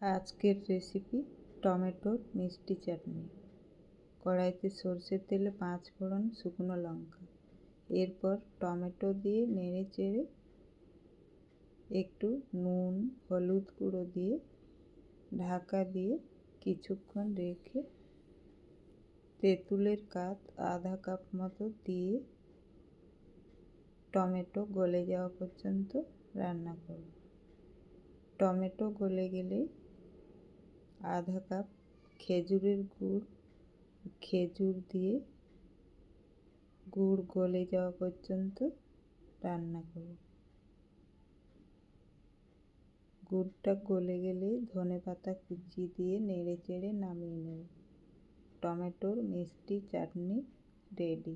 আজকের রেসিপি টমেটোর মিষ্টি চাটনি। কড়াইতে সরষের তেলে 5 ফোড়ন, শুকনো লঙ্কা, এরপর টমেটো দিয়ে নেড়ে চেড়ে একটু নুন হলুদ গুঁড়ো দিয়ে ঢাকা দিয়ে কিছুক্ষণ রেখে তেঁতুলের কাপ আধা কাপ মতো দিয়ে টমেটো গলে যাওয়া পর্যন্ত রান্না করব। টমেটো গলে গেলে আধা কাপ খেজুরের গুড় খেজুর দিয়ে গুড় গলে যাওয়া পর্যন্ত রান্না করব। গুড়টা গলে গেলে ধনেপাতা কুচি দিয়ে নেড়ে চেড়ে নামিয়ে নেব। টমেটোর মিষ্টি চাটনি রেডি।